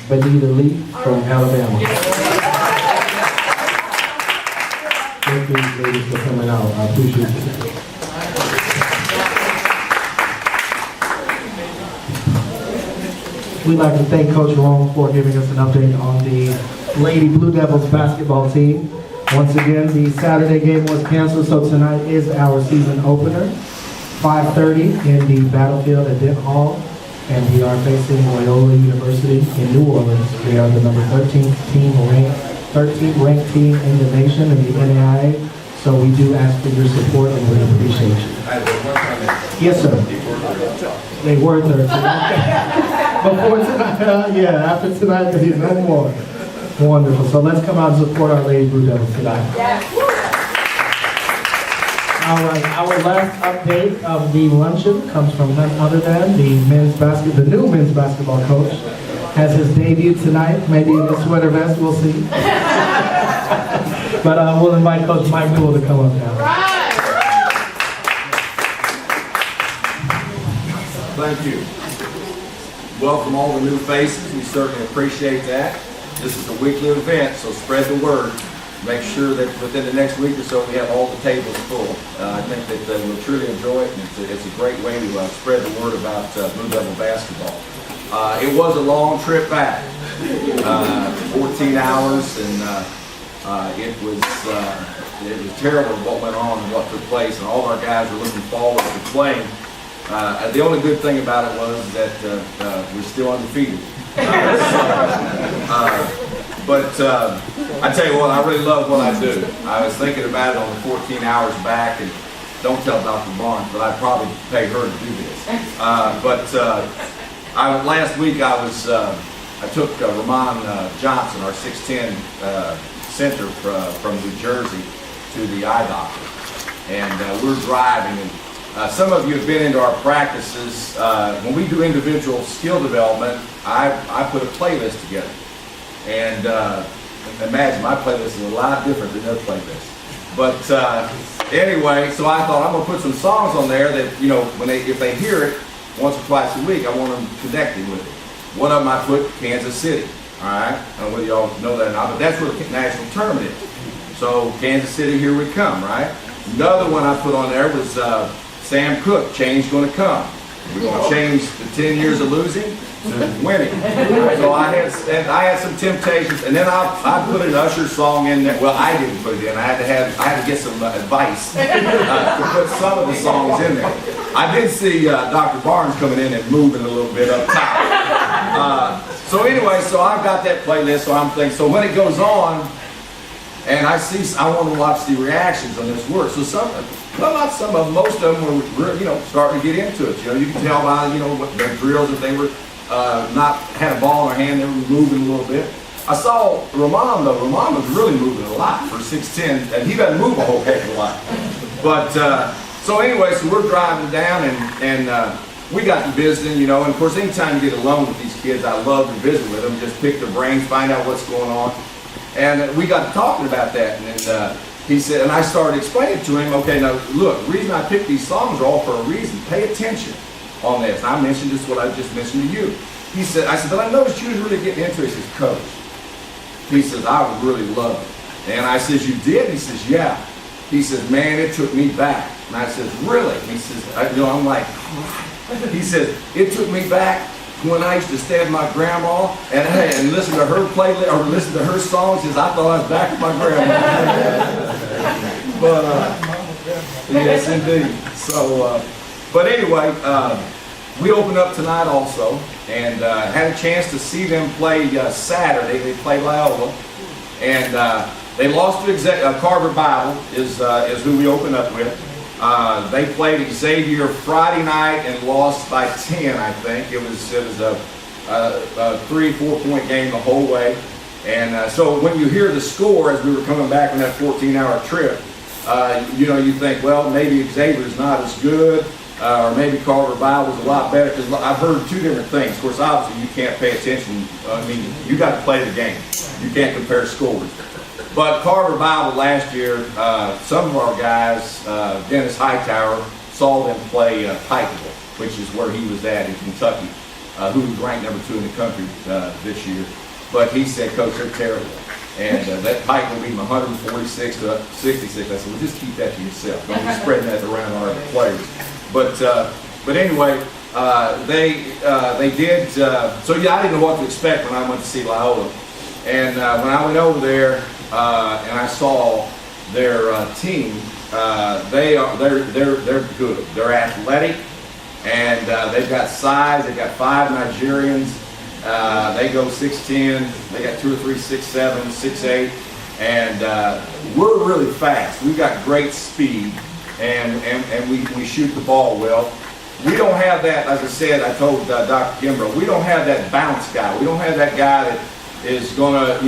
Benita Lee from Alabama. Thank you, ladies, for coming out. I appreciate it. We'd like to thank Coach Long for giving us an update on the Lady Blue Devils basketball team. Once again, the Saturday game was canceled, so tonight is our season opener. 5:30 in the battlefield at Dent Hall, and we are facing Loyola University in New Orleans. They are the number 13th ranked team in the nation in the NAIA, so we do ask for your support and we appreciate you. Yes, sir. They were 13. Before tonight, yeah, after tonight, because he's no more. Wonderful. So let's come out and support our Lady Blue Devils tonight. All right, our last update of the luncheon comes from none other than the new men's basketball coach. Has his debut tonight, maybe in the sweater vest, we'll see. But we'll invite Coach Mike Newell to come up now. Thank you. Welcome all the new faces. We certainly appreciate that. This is a weekly event, so spread the word. Make sure that within the next week or so we have all the tables full. I think that we'll truly enjoy it, and it's a great way to spread the word about Blue Devil basketball. It was a long trip back, 14 hours, and it was terrible what went on and what took place, and all of our guys were looking forward to playing. The only good thing about it was that we're still undefeated. But I tell you what, I really love what I do. I was thinking about it on the 14 hours back, and don't tell Dr. Barnes, but I'd probably pay her to do this. Last week I took Ramon Johnson, our 6'10" center from New Jersey, to the eye doctor, and we're driving. And some of you have been into our practices. When we do individual skill development, I put a playlist together. And imagine my playlist is a lot different than their playlist. But anyway, so I thought I'm going to put some songs on there that, you know, if they hear it once or twice a week, I want them connecting with it. One of them I put Kansas City. All right? I don't know whether y'all know that or not, but that's where the national tournament is. So Kansas City, here we come, right? Another one I put on there was Sam Cooke, Change Gonna Come. We're going to change the 10 years of losing to winning. So I had some temptations, and then I put an Usher song in there. Well, I didn't put it in. I had to get some advice to put some of the songs in there. I did see Dr. Barnes coming in and moving a little bit up top. So anyway, so I've got that playlist. So I'm thinking. So when it goes on, and I want to watch the reactions on this work. So not some of them, most of them were, starting to get into it. You can tell by, what their drills, if they were not had a ball in their hand, they were moving a little bit. I saw Ramon, though. Ramon was really moving a lot for 6'10", and he doesn't move a whole heck of a lot. But, so anyway, so we're driving down, and we got to visiting, and of course, anytime you get alone with these kids, I love to visit with them, just pick their brains, find out what's going on. And we got to talking about that, and he said, and I started explaining to him, okay, now look, the reason I picked these songs are all for a reason. Pay attention on this. And I mentioned this, what I just mentioned to you. I said, but I noticed you was really getting into it. He says, Coach. He says, I really love it. And I says, you did? He says, yeah. He says, man, it took me back. And I says, really? He says, I'm like, he says, it took me back when I used to stay with my grandma and listen to her playlist or listen to her songs. Says, I thought I was back with my grandma. But yes, indeed. So, but anyway, we opened up tonight also, and had a chance to see them play Saturday. They played Loyola, and they lost to Carver Bible is who we opened up with. They played Xavier Friday night and lost by 10, I think. It was a 3-4 point game the whole way. And so when you hear the score as we were coming back on that 14-hour trip, you think, well, maybe Xavier's not as good, or maybe Carver Bible's a lot better, because I've heard two different things. Of course, obviously, you can't pay attention. I mean, you got to play the game. You can't compare scores. But Carver Bible last year, some of our guys, Dennis Hightower, saw them play Pikeville, which is where he was at in Kentucky. who was ranked number 2 in the country this year. But he said, Coach, they're terrible. And that Pike will be 146 to 66. I said, well, just keep that to yourself. Don't be spreading that around on other players. But anyway, they did. So yeah, I didn't know what to expect when I went to see Loyola. And when I went over there and I saw their team, they're good. They're athletic, and they've got size. They've got 5 Nigerians. They go 6'10". They got 2 or 3 6'7", 6'8", and we're really fast. We've got great speed, and we shoot the ball well. We don't have that, as I said, I told Dr. Kimbrough, we don't have that bounce guy. We don't have that guy that is going to,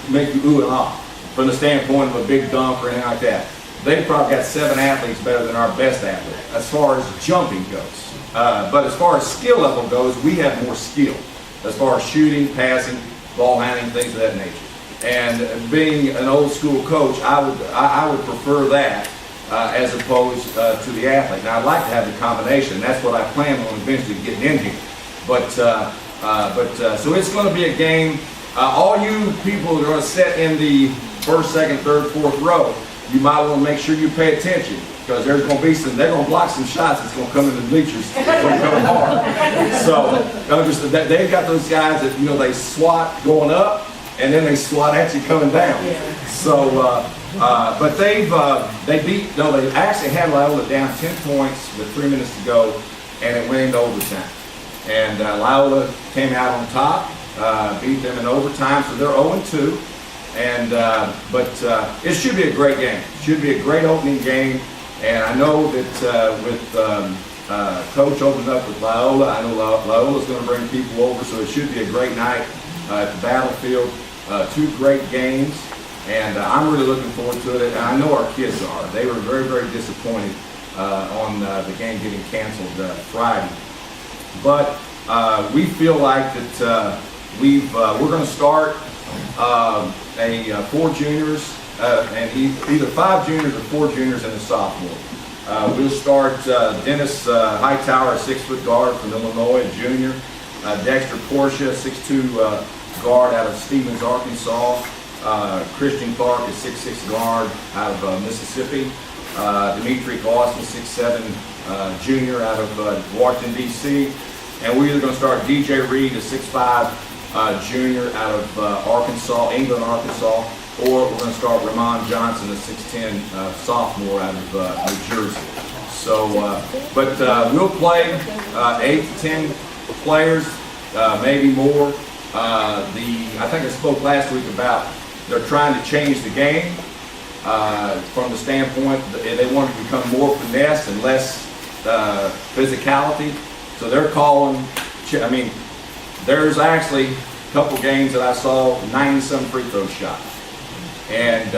make you ooh and ah from the standpoint of a big dunk or anything like that. They've probably got 7 athletes better than our best athlete as far as jumping goes. But as far as skill level goes, we have more skill as far as shooting, passing, ball handling, things of that nature. And being an old school coach, I would prefer that as opposed to the athlete. Now, I'd like to have the combination. That's what I plan on eventually getting in here. But so it's going to be a game. All you people that are going to sit in the first, second, third, fourth row, you might want to make sure you pay attention, because there's going to be they're going to block some shots that's going to come in the bleachers. It's going to come hard. So they've got those guys that, they swat going up, and then they swat at you coming down. So, but they actually had Loyola down 10 points with 3 minutes to go, and it went into overtime. And Loyola came out on top, beat them in overtime, so they're 0-2. But it should be a great game. It should be a great opening game. And I know that with Coach opening up with Loyola, I know Loyola's going to bring people over, so it should be a great night at the battlefield. 2 great games, and I'm really looking forward to it. And I know our kids are. They were very, very disappointed on the game getting canceled Friday. But we feel like that we're going to start 4 juniors and either 5 juniors or 4 juniors and a sophomore. We'll start Dennis Hightower, a 6-foot guard from Illinois, a junior. Dexter Portia, 6'2" guard out of Stevens, Arkansas. Christian Clark, a 6'6" guard out of Mississippi. Dimitri Austin, 6'7", junior out of Washington, D.C. And we're either going to start DJ Reed, a 6'5", junior out of Arkansas, England, Arkansas, or we're going to start Ramon Johnson, a 6'10", sophomore out of New Jersey. So, but we'll play 8 to 10 players, maybe more. I think I spoke last week about they're trying to change the game from the standpoint that they want to become more finesse and less physicality. So they're calling, there's actually a couple games that I saw 90-some free throw shots. And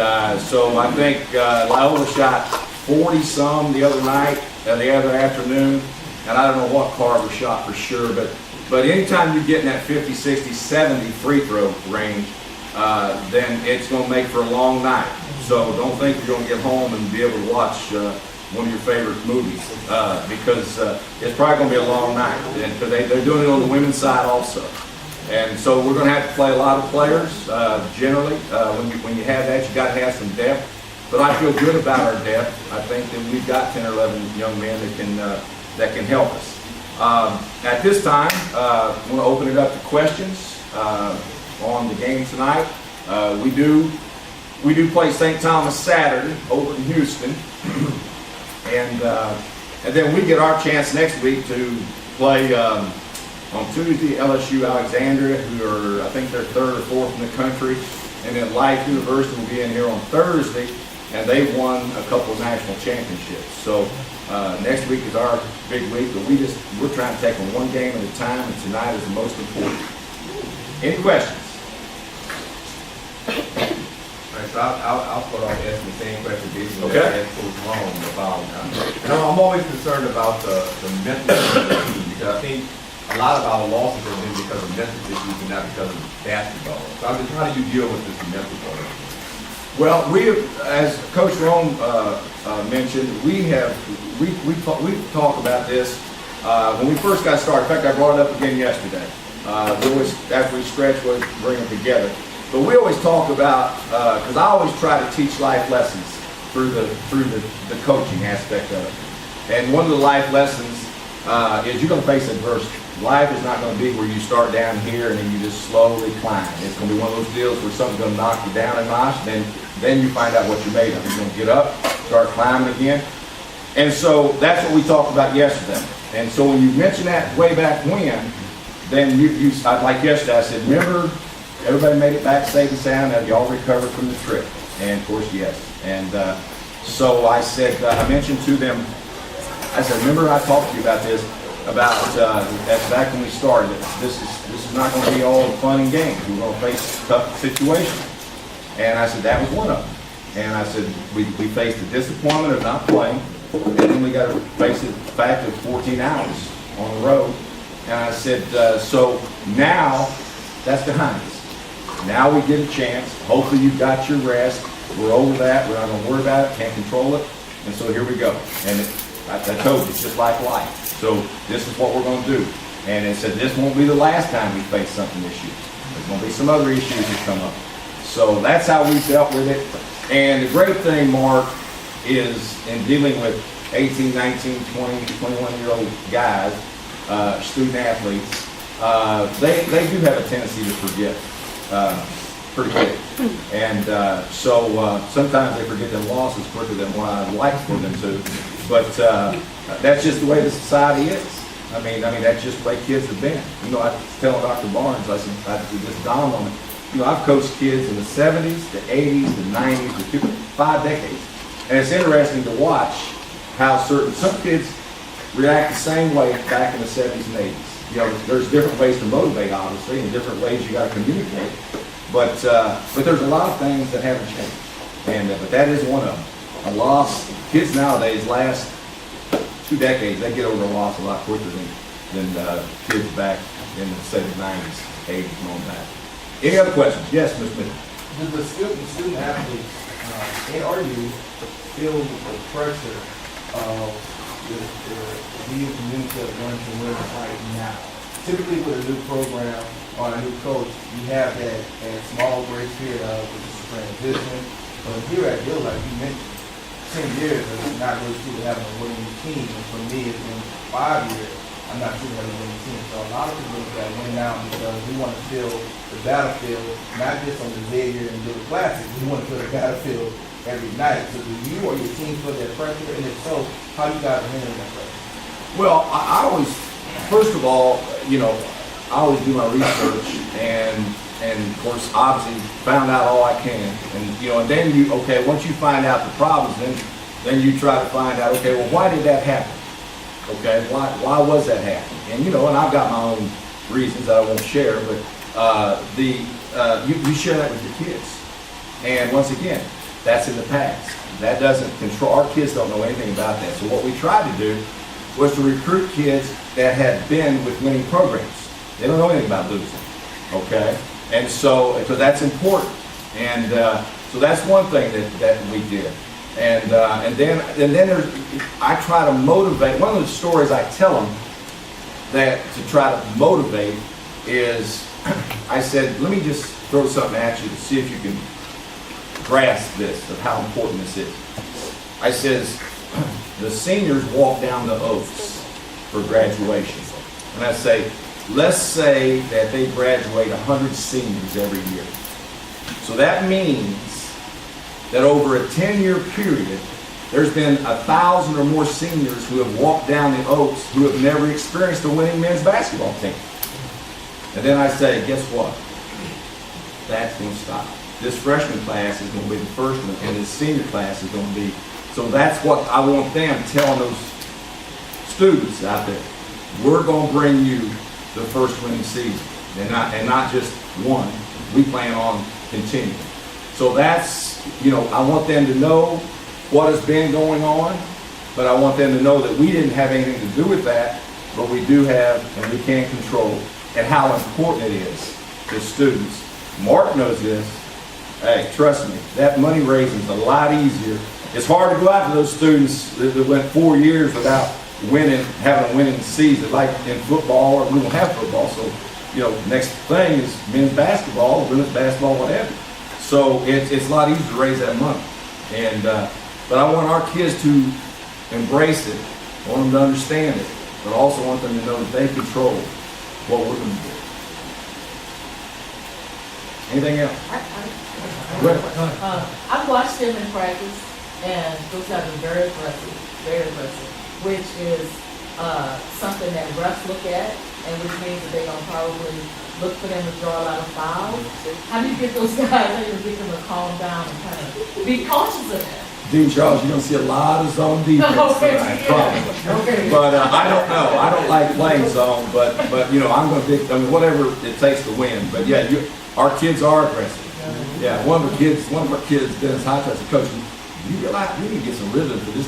so I think Loyola shot 40-some the other night, the other afternoon, and I don't know what Carver shot for sure, but anytime you get in that 50, 60, 70 free throw range, then it's going to make for a long night. So don't think you're going to get home and be able to watch one of your favorite movies, because it's probably going to be a long night, because they're doing it on the women's side also. And so we're going to have to play a lot of players. Generally, when you have that, you got to have some depth. But I feel good about our depth. I think that we've got 10 or 11 young men that can help us. At this time, I want to open it up to questions on the game tonight. We do play St. Thomas Saturday over in Houston, and then we get our chance next week to play. On Tuesday, LSU Alexandria, who are, I think they're 3rd or 4th in the country. And then Life University will be in here on Thursday, and they've won a couple of national championships. So next week is our big week, but we're trying to take them one game at a time, and tonight is the most important. Any questions? All right, so I'll start off asking the same question basically Okay. that I asked Coach Long about. I'm always concerned about the mental of the team, because I think a lot of our losses have been because of mental issues and not because of basketball. So I'm just, how do you deal with this mental part? Well, as Coach Rome mentioned, we talk about this When we first got started, in fact, I brought it up again yesterday. We always, after we stretch, we bring them together. But we always talk about, because I always try to teach life lessons through the coaching aspect of it. And one of the life lessons is you're going to face adversity. Life is not going to be where you start down here and then you just slowly climb. It's going to be one of those deals where something's going to knock you down a notch, then you find out what you're made of. You're going to get up, start climbing again. And so that's what we talked about yesterday. And so when you mentioned that way back when, then like yesterday, I said, remember, everybody made it back safe and sound, have y'all recovered from the trip? And of course, yes. And so I said, I mentioned to them, I said, remember I talked to you about this, that's back when we started. This is not going to be all fun and games. We're going to face tough situations. And I said, that was one of them. And I said, we faced the disappointment of not playing, and then we got to face the fact of 14 hours on the road. And I said, so now that's behind us. Now we get a chance. Hopefully you've got your rest. We're over that. We're not going to worry about it. Can't control it. And so here we go. And I told you, it's just like life. So this is what we're going to do. And it said this won't be the last time we face something this year. There's going to be some other issues that come up. So that's how we dealt with it. And the great thing, Mark, is in dealing with 18, 19, 20, 21-year-old guys, student athletes, they do have a tendency to forget pretty quick. And so sometimes they forget their losses quicker than what I'd like for them to. But that's just the way the society is. I mean, that's just the way kids have been. You know, I was telling Dr. Barnes, I said, it just dawned on me. You know, I've coached kids in the 70s, the 80s, the 90s, the 5 decades. And it's interesting to watch how some kids react the same way back in the 70s and 80s. You know, there's different ways to motivate, obviously, and different ways you got to communicate. But there's a lot of things that haven't changed. And but that is one of them. A loss. Kids nowadays, last 2 decades, they get over a loss a lot quicker than kids back in the 90s, 80s, and all that. Any other questions? Yes, Ms. Smith. Do the student athletes and or you feel the pressure of the community of Luncheon right now? Typically with a new program or a new coach, you have that small grace period of just transition. But here at Bleu, like you mentioned, 10 years is not really true to having a winning team. And for me, it's been 5 years. I'm not sure having a winning team. So a lot of people that win out because we want to feel the battlefield, not just on the Xavier and Bleu Classic. We want to feel the battlefield every night. So do you or your team feel that pressure? And if so, how do you guys handle that pressure? Well, I always, first of all, you know, I always do my research and of course, obviously, found out all I can. And, you know, and then once you find out the problems, then you try to find out, okay, well, why did that happen? Okay, why was that happening? And, you know, and I've got my own reasons that I won't share, but you share that with your kids. And once again, that's in the past. That doesn't control, our kids don't know anything about that. So what we tried to do was to recruit kids that had been with winning programs. They don't know anything about losing, okay? And so, because that's important. And so that's one thing that we did. And then there's, I try to motivate, one of the stories I tell them that to try to motivate is, I said, let me just throw something at you to see if you can grasp this, of how important this is. I says, the seniors walk down the oaths for graduation. And I say, let's say that they graduate 100 seniors every year. So that means that over a 10-year period, there's been 1,000 or more seniors who have walked down the oaths who have never experienced a winning men's basketball team. And then I say, guess what? That's going to stop. This freshman class is going to be the first one, and this senior class is going to be. So that's what I want them telling those students out there. We're going to bring you the first winning season, and not just one. We plan on continuing. So that's, you know, I want them to know what has been going on, but I want them to know that we didn't have anything to do with that, but we do have, and we can control, and how important it is to students. Mark knows this. Hey, trust me, that money raising is a lot easier. It's hard to go out to those students that went 4 years without winning, having a winning season, like in football, or we don't have football, so, next thing is men's basketball, women's basketball, whatever. So it's a lot easier to raise that money. And, but I want our kids to embrace it, I want them to understand it, but I also want them to know that they control what we're going to do. Anything else? Go ahead. I've watched them in practice, and those guys are very aggressive, which is something that refs look at, and which means that they're going to probably look for them to draw a lot of fouls. How do you get those guys, how do you get them to calm down and kind of be cautious of that? Dean Charles, you're going to see a lot of zone defense tonight, probably. Okay. But I don't know. I don't like playing zone, but I'm going to whatever it takes to win. But yeah, our kids are aggressive. Yeah, one of our kids, Dennis Hightouch, said, Coach, you realize we need to get some rhythm for this